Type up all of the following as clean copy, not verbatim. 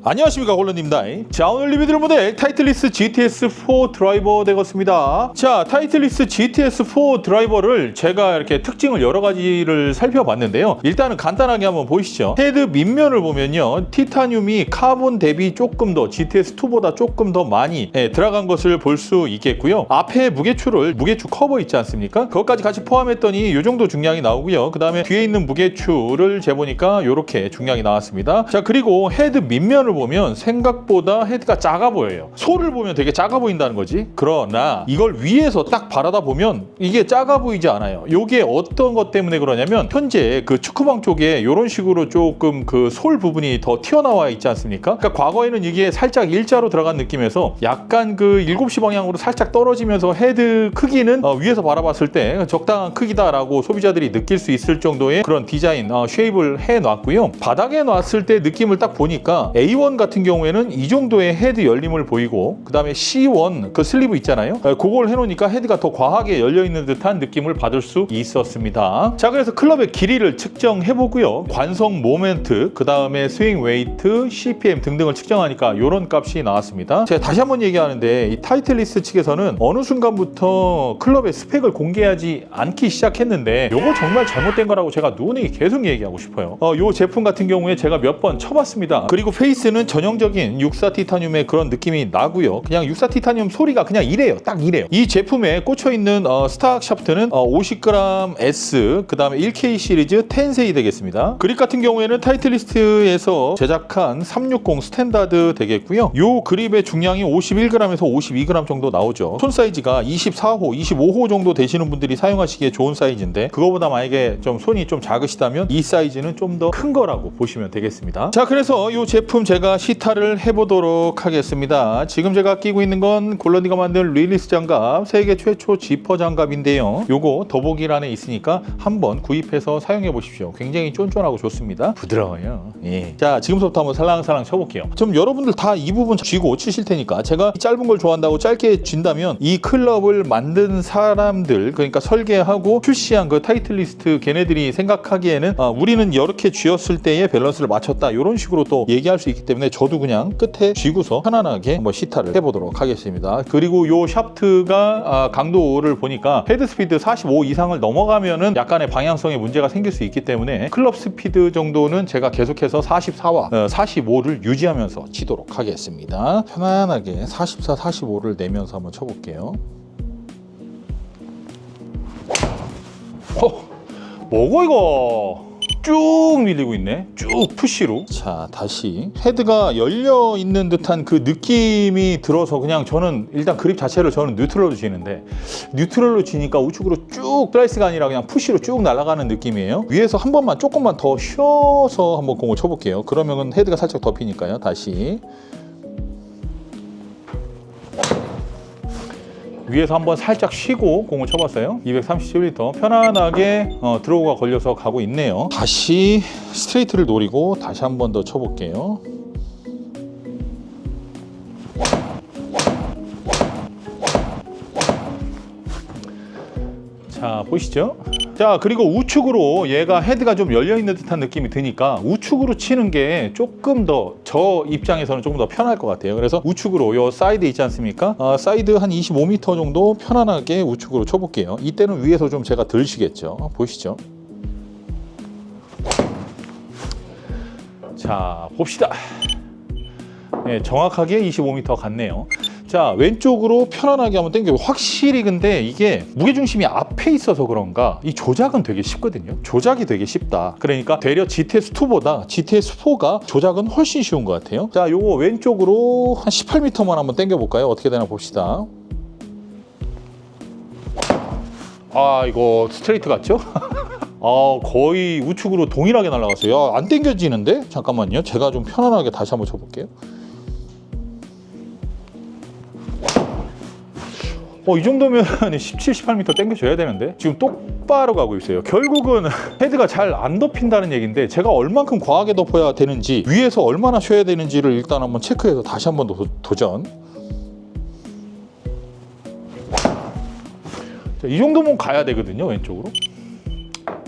안녕하십니까, 홀런입니다. 자, 오늘 리뷰 드릴 모델 타이틀리스 GTS4 드라이버 되겠습니다. 자, 타이틀리스 GTS4 드라이버를 제가 이렇게 특징을 여러 가지를 살펴봤는데요. 일단은 간단하게 한번 보시죠. 헤드 밑면을 보면요, 티타늄이 카본 대비 조금 더 GTS2보다 조금 더 많이 들어간 것을 볼 수 있겠고요. 앞에 무게추 커버 있지 않습니까? 그것까지 같이 포함했더니 이 정도 중량이 나오고요. 그 다음에 뒤에 있는 무게추를 재보니까 이렇게 중량이 나왔습니다. 자, 그리고 헤드 밑면을 보면 생각보다 헤드가 작아 보여요. 솔을 보면 되게 작아 보인다는 거지. 그러나 이걸 위에서 딱 바라다 보면 이게 작아 보이지 않아요. 이게 어떤 것 때문에 그러냐면 현재 그 축구방 쪽에 이런 식으로 조금 그 솔 부분이 더 튀어나와 있지 않습니까? 그러니까 과거에는 이게 살짝 일자로 들어간 느낌에서 약간 그 7시 방향으로 살짝 떨어지면서 헤드 크기는 위에서 바라봤을 때 적당한 크기다라고 소비자들이 느낄 수 있을 정도의 그런 디자인 쉐입을 해놨고요. 바닥에 놨을 때 느낌을 딱 보니까 A1 같은 경우에는 이 정도의 헤드 열림을 보이고, 그 다음에 C1 그 슬리브 있잖아요. 그걸 해놓으니까 헤드가 더 과하게 열려있는 듯한 느낌을 받을 수 있었습니다. 자, 그래서 클럽의 길이를 측정해보고요. 관성 모멘트, 그 다음에 스윙 웨이트, CPM 등등을 측정하니까 이런 값이 나왔습니다. 제가 다시 한번 얘기하는데 이 타이틀리스 측에서는 어느 순간부터 클럽의 스펙을 공개하지 않기 시작했는데 이거 정말 잘못된 거라고 제가 누누이 계속 얘기하고 싶어요. 이 제품 같은 경우에 제가 몇 번 쳐봤습니다. 그리고 페이스는 전형적인 64 티타늄의 그런 느낌이 나고요. 그냥 64 티타늄 소리가 그냥 이래요. 딱 이래요. 이 제품에 꽂혀있는 스탁 샤프트는 50g S, 그 다음에 1K 시리즈 텐세이 되겠습니다. 그립 같은 경우에는 타이틀리스트에서 제작한 360 스탠다드 되겠고요. 이 그립의 중량이 51g에서 52g 정도 나오죠. 손 사이즈가 24호, 25호 정도 되시는 분들이 사용하시기에 좋은 사이즈인데, 그거보다 만약에 좀 손이 좀 작으시다면 이 사이즈는 좀 더 큰 거라고 보시면 되겠습니다. 자, 그래서 이 제품 제가 시타를 해보도록 하겠습니다. 지금 제가 끼고 있는 건 홀런이가 만든 릴리스 장갑, 세계 최초 지퍼 장갑인데요. 요거 더보기란에 있으니까 한번 구입해서 사용해 보십시오. 굉장히 쫀쫀하고 좋습니다. 부드러워요. 예. 자, 지금부터 한번 살랑살랑 쳐볼게요. 좀 여러분들 다 이 부분 쥐고 치실 테니까, 제가 짧은 걸 좋아한다고 짧게 쥔다면 이 클럽을 만든 사람들, 그러니까 설계하고 출시한 그 타이틀리스트 걔네들이 생각하기에는 우리는 이렇게 쥐었을 때의 밸런스를 맞췄다, 이런 식으로 또 얘기할 수 있기 때문에 저도 그냥 끝에 쥐고서 편안하게 한번 시타를 해보도록 하겠습니다. 그리고 요 샤프트가 강도를 보니까 헤드 스피드 45 이상을 넘어가면은 약간의 방향성에 문제가 생길 수 있기 때문에 클럽 스피드 정도는 제가 계속해서 44와 45를 유지하면서 치도록 하겠습니다. 편안하게 44, 45를 내면서 한번 쳐볼게요. 뭐고 이거? 쭉 밀리고 있네. 쭉 푸시로. 자, 다시 헤드가 열려 있는 듯한 그 느낌이 들어서 그냥 저는 일단 그립 자체를 저는 뉴트럴로 쥐는데, 뉴트럴로 쥐니까 우측으로 쭉 슬라이스가 아니라 그냥 푸시로 쭉 날아가는 느낌이에요. 위에서 한 번만 조금만 더 쉬어서 한번 공을 쳐볼게요. 그러면 헤드가 살짝 덮이니까요. 다시 위에서 한번 살짝 쉬고 공을 쳐봤어요. 237m 편안하게 드로우가 걸려서 가고 있네요. 다시 스트레이트를 노리고 다시 한 번 더 쳐볼게요. 자, 보시죠. 자, 그리고 우측으로 얘가 헤드가 좀 열려있는 듯한 느낌이 드니까 우측으로 치는 게 조금 더 저 입장에서는 조금 더 편할 것 같아요. 그래서 우측으로 요 사이드 있지 않습니까? 사이드 한 25m 정도 편안하게 우측으로 쳐볼게요. 이때는 위에서 좀 제가 덜 쉬겠죠. 보시죠. 자, 봅시다. 네, 정확하게 25m 갔네요. 자, 왼쪽으로 편안하게 한번 당겨요. 확실히 근데 이게 무게중심이 앞에 있어서 그런가 이 조작은 되게 쉽거든요. 조작이 되게 쉽다. 그러니까 되려 GTS2보다 GTS4가 조작은 훨씬 쉬운 것 같아요. 자, 요거 왼쪽으로 한 18m만 한번 당겨볼까요? 어떻게 되나 봅시다. 이거 스트레이트 같죠? 거의 우측으로 동일하게 날아갔어요. 안 당겨지는데? 잠깐만요. 제가 좀 편안하게 다시 한번 쳐볼게요. 이 정도면 17, 18m 당겨줘야 되는데 지금 똑바로 가고 있어요. 결국은 헤드가 잘 안 덮인다는 얘기인데, 제가 얼만큼 과하게 덮어야 되는지, 위에서 얼마나 쉬어야 되는지를 일단 한번 체크해서 다시 한번 도전. 자, 이 정도면 가야 되거든요, 왼쪽으로.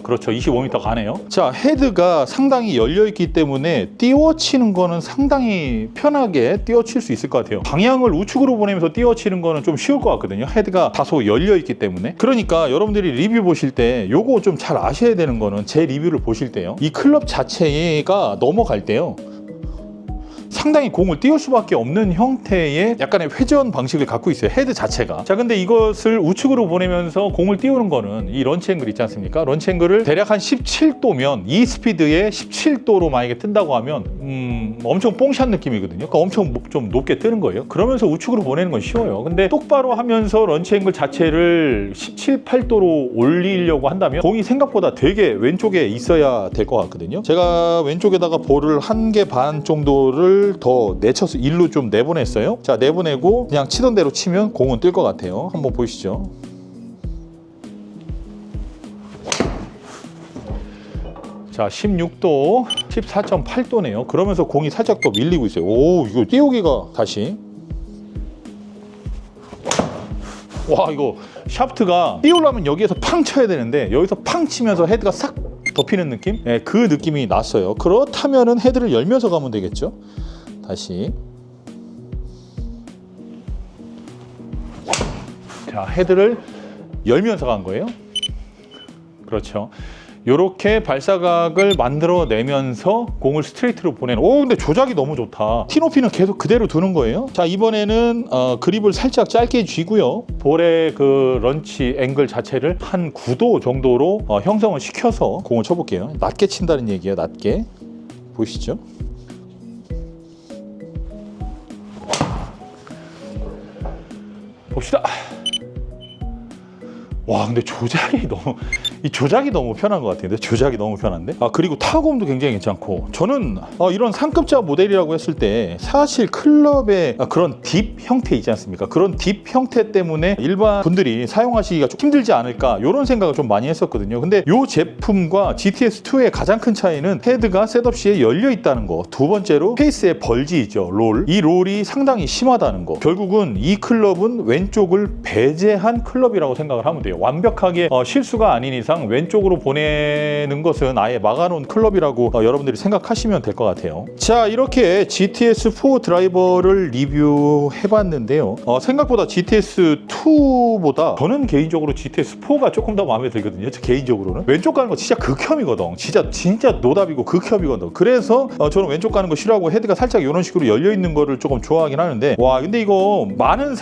그렇죠. 25m 가네요. 자, 헤드가 상당히 열려있기 때문에 띄워치는 거는 상당히 편하게 띄워칠 수 있을 것 같아요. 방향을 우측으로 보내면서 띄워치는 거는 좀 쉬울 것 같거든요. 헤드가 다소 열려있기 때문에. 그러니까 여러분들이 리뷰 보실 때 요거 좀 잘 아셔야 되는 거는, 제 리뷰를 보실 때요, 이 클럽 자체가 넘어갈 때요, 상당히 공을 띄울 수밖에 없는 형태의 약간의 회전 방식을 갖고 있어요, 헤드 자체가. 자, 근데 이것을 우측으로 보내면서 공을 띄우는 거는 이 런치 앵글 있지 않습니까? 런치 앵글을 대략 한 17도면 이 스피드에 17도로 만약에 뜬다고 하면 엄청 뽕샷 느낌이거든요. 그러니까 엄청 좀 높게 뜨는 거예요. 그러면서 우측으로 보내는 건 쉬워요. 근데 똑바로 하면서 런치 앵글 자체를 17, 8도로 올리려고 한다면 공이 생각보다 되게 왼쪽에 있어야 될 것 같거든요. 제가 왼쪽에다가 볼을 1개 반 정도를 더 내쳐서 일로 좀 내보냈어요. 자, 내보내고 그냥 치던 대로 치면 공은 뜰 것 같아요. 한번 보시죠. 자, 16도, 14.8도네요. 그러면서 공이 살짝 더 밀리고 있어요. 오, 이거 띄우기가 다시. 와, 이거 샤프트가 띄우려면 여기에서 팡 쳐야 되는데 여기서 팡 치면서 헤드가 싹 덮이는 느낌? 네, 그 느낌이 났어요. 그렇다면은 헤드를 열면서 가면 되겠죠. 다시. 자, 헤드를 열면서 간 거예요. 그렇죠. 요렇게 발사각을 만들어내면서 공을 스트레이트로 보내는. 오, 근데 조작이 너무 좋다. 티 높이는 계속 그대로 두는 거예요. 자, 이번에는 그립을 살짝 짧게 쥐고요, 볼의 그 런치 앵글 자체를 한 9도 정도로 형성을 시켜서 공을 쳐볼게요. 낮게 친다는 얘기예요. 낮게. 보시죠. 봅시다. 와, 근데 조작이 너무 편한 것 같은데. 조작이 너무 편한데. 그리고 타구음도 굉장히 괜찮고. 저는 이런 상급자 모델이라고 했을 때 사실 클럽의 그런 딥 형태 있지 않습니까? 그런 딥 형태 때문에 일반 분들이 사용하시기가 좀 힘들지 않을까, 이런 생각을 좀 많이 했었거든요. 근데 이 제품과 GTS2의 가장 큰 차이는 헤드가 셋업 시에 열려 있다는 거, 두 번째로 페이스의 벌지 있죠, 롤. 이 롤이 상당히 심하다는 거. 결국은 이 클럽은 왼쪽을 배제한 클럽이라고 생각을 하면 돼요. 완벽하게 실수가 아닌 이상 왼쪽으로 보내는 것은 아예 막아놓은 클럽이라고 여러분들이 생각하시면 될 것 같아요. 자, 이렇게 GTS4 드라이버를 리뷰해봤는데요. 생각보다 GTS2보다 저는 개인적으로 GTS4가 조금 더 마음에 들거든요. 저 개인적으로는 왼쪽 가는 거 진짜 극혐이거든. 진짜 노답이고 극혐이거든. 그래서 저는 왼쪽 가는 거 싫어하고 헤드가 살짝 이런 식으로 열려있는 거를 조금 좋아하긴 하는데, 와, 근데 이거 많은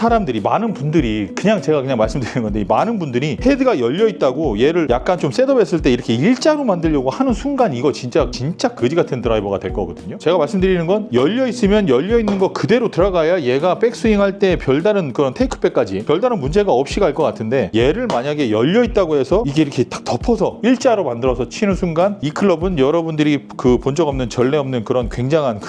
분들이 제가 그냥 말씀드리는 건데, 많은 분들이 헤드가 열려있다고 얘를 약간 좀 셋업했을 때 이렇게 일자로 만들려고 하는 순간 이거 진짜 거지 같은 드라이버가 될 거거든요. 제가 말씀드리는 건 열려있으면 열려있는 거 그대로 들어가야 얘가 백스윙 할 때 별다른 그런 테이크백까지 별다른 문제가 없이 갈 것 같은데, 얘를 만약에 열려있다고 해서 이게 이렇게 딱 덮어서 일자로 만들어서 치는 순간 이 클럽은 여러분들이 본 적 없는, 전례 없는 그런 굉장한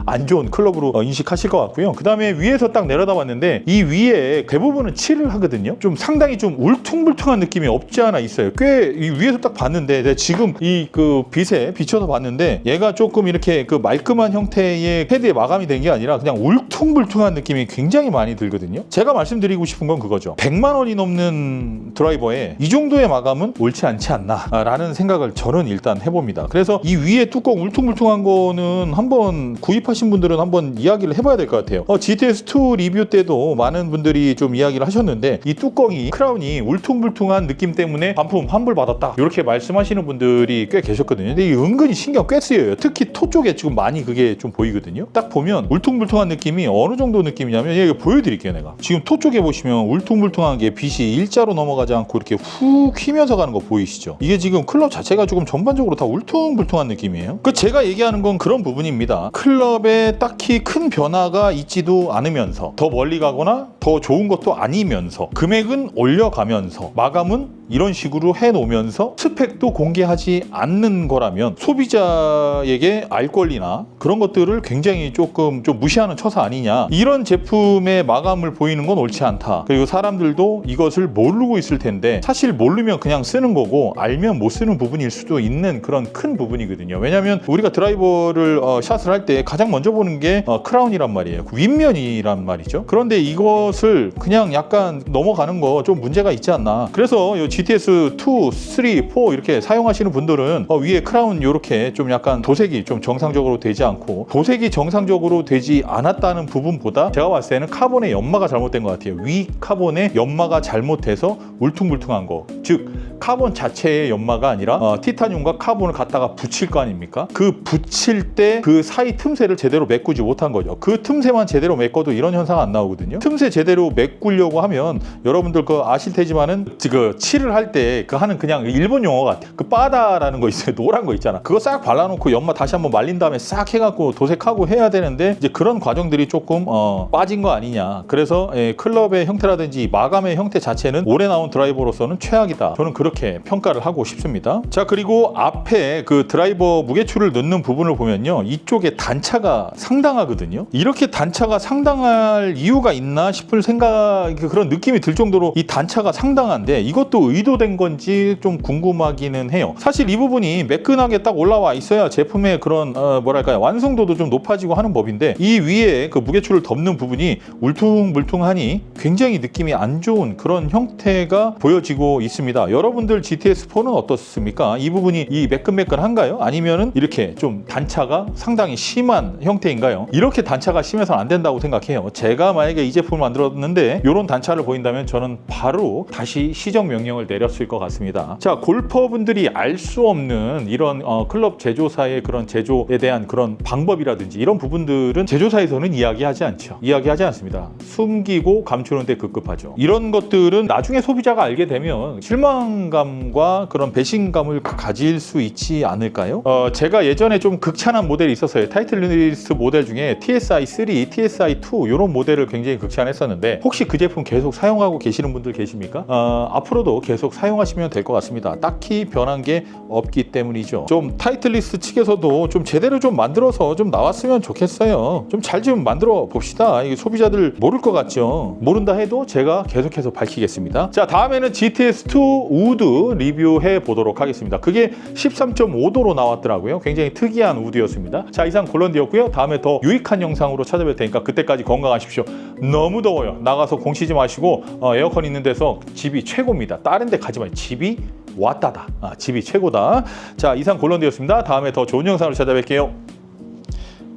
안 좋은 클럽으로 인식하실 것 같고요. 그 다음에 위에서 딱 내려다 봤는데 이 위에 대부분은 칠을 하거든요. 좀 상당히 좀 울퉁불퉁한 느낌이 없지 않아 있어요. 꽤 이 위에서 딱 봤는데, 지금 이 그 빛에 비춰서 봤는데 얘가 조금 이렇게 그 말끔한 형태의 헤드에 마감이 된 게 아니라 그냥 울퉁불퉁한 느낌이 굉장히 많이 들거든요. 제가 말씀드리고 싶은 건 그거죠. 100만 원이 넘는 드라이버에 이 정도의 마감은 옳지 않지 않나 라는 생각을 저는 일단 해봅니다. 그래서 이 위에 뚜껑 울퉁불퉁한 거는 한번 구입하신 분들은 한번 이야기를 해봐야 될 것 같아요. GTS2 리뷰 때도 많은 분들이 좀 이야기를 하셨는데, 이 뚜껑이, 크라운이 울퉁불퉁한 느낌 때문에 반품 환불받았다, 이렇게 말씀하시는 분들이 꽤 계셨거든요. 근데 이 은근히 신경 꽤 쓰여요. 특히 토 쪽에 지금 많이 그게 좀 보이거든요. 딱 보면 울퉁불퉁한 느낌이 어느 정도 느낌이냐면, 이거 보여드릴게요. 내가 지금 토 쪽에 보시면 울퉁불퉁한 게 빛이 일자로 넘어가지 않고 이렇게 훅 휘면서 가는 거 보이시죠? 이게 지금 클럽 자체가 조금 전반적으로 다 울퉁불퉁한 느낌이에요. 제가 얘기하는 건 그런 부분입니다. 클럽에 딱히 큰 변화가 있지도 않으면서, 더 멀리 가거나 더 좋은 것도 아니면서, 금액은 올려가면서, 마감은 이런 식으로 해놓으면서 스펙도 공개하지 않는 거라면 소비자에게 알 권리나 그런 것들을 굉장히 조금 좀 무시하는 처사 아니냐, 이런 제품의 마감을 보이는 건 옳지 않다. 그리고 사람들도 이것을 모르고 있을 텐데, 사실 모르면 그냥 쓰는 거고 알면 못 쓰는 부분일 수도 있는 그런 큰 부분이거든요. 왜냐하면 우리가 드라이버를 샷을 할 때 가장 먼저 보는 게 크라운이란 말이에요. 윗면이란 말이죠. 그런데 이거 것을 그냥 약간 넘어가는 거 좀 문제가 있지 않나. 그래서 이 GTS 2, 3, 4 이렇게 사용하시는 분들은 위에 크라운 이렇게 좀 약간 도색이 좀 정상적으로 되지 않고, 도색이 정상적으로 되지 않았다는 부분보다 제가 봤을 때는 카본의 연마가 잘못된 것 같아요. 위 카본의 연마가 잘못돼서 울퉁불퉁한 거, 즉 카본 자체의 연마가 아니라 티타늄과 카본을 갖다가 붙일 거 아닙니까? 그 붙일 때 그 사이 틈새를 제대로 메꾸지 못한 거죠. 그 틈새만 제대로 메꿔도 이런 현상 안 나오거든요. 틈새 제대로 메꾸려고 하면 여러분들 그 아실 테지만은 그 칠을 할 때 그 하는 그냥 일본 용어 같아. 그 빠다라는 거 있어요. 노란 거 있잖아. 그거 싹 발라놓고 연마 다시 한번 말린 다음에 싹 해갖고 도색하고 해야 되는데 이제 그런 과정들이 조금 빠진 거 아니냐. 그래서 클럽의 형태라든지 마감의 형태 자체는 올해 나온 드라이버로서는 최악이다. 저는 그렇게 평가를 하고 싶습니다. 자, 그리고 앞에 그 드라이버 무게추를 넣는 부분을 보면요, 이쪽에 단차가 상당하거든요. 이렇게 단차가 상당할 이유가 있나 싶을 생각, 그런 느낌이 들 정도로 이 단차가 상당한데 이것도 의도된 건지 좀 궁금하기는 해요. 사실 이 부분이 매끈하게 딱 올라와 있어야 제품의 그런 뭐랄까요, 완성도도 좀 높아지고 하는 법인데, 이 위에 그 무게추를 덮는 부분이 울퉁불퉁하니 굉장히 느낌이 안 좋은 그런 형태가 보여지고 있습니다. 여러분들 GTS4는 어떻습니까? 이 부분이 이 매끈매끈한가요? 아니면은 이렇게 좀 단차가 상당히 심한 형태인가요? 이렇게 단차가 심해서는 안 된다고 생각해요. 제가 만약에 이 제품을 만들었는데 이런 단차를 보인다면 저는 바로 다시 시정 명령을 내렸을 것 같습니다. 자, 골퍼분들이 알 수 없는 이런 클럽 제조사의 그런 제조에 대한 그런 방법이라든지 이런 부분들은 제조사에서는 이야기하지 않죠. 이야기하지 않습니다. 숨기고 감추는 데 급급하죠. 이런 것들은 나중에 소비자가 알게 되면 실망감과 그런 배신감을 가질 수 있지 않을까요? 제가 예전에 좀 극찬한 모델이 있었어요. 타이틀리스트 모델 중에 TSI3, TSI2 이런 모델을 굉장히 극찬했었는데, 혹시 그 제품 계속 사용하고 계시는 분들 계십니까? 앞으로도 계속 사용하시면 될 것 같습니다. 딱히 변한 게 없기 때문이죠. 좀 타이틀리스트 측에서도 좀 제대로 좀 만들어서 좀 나왔으면 좋겠어요. 좀 잘 좀 만들어 봅시다. 이게 소비자들 모를 것 같죠? 모른다 해도 제가 계속해서 밝히겠습니다. 자, 다음에는 GTS2 우드 리뷰해 보도록 하겠습니다. 그게 13.5도로 나왔더라고요. 굉장히 특이한 우드였습니다. 자, 이상 골런디였고요. 다음에 더 유익한 영상으로 찾아뵐 테니까 그때까지 건강하십시오. 너무 더워요. 나가서 공 쉬지 마시고 에어컨 있는 데서 집이 최고입니다. 다른 데 가지 마세요. 집이 왔다다. 집이 최고다. 자, 이상 골런디였습니다. 다음에 더 좋은 영상으로 찾아뵐게요.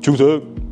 중석.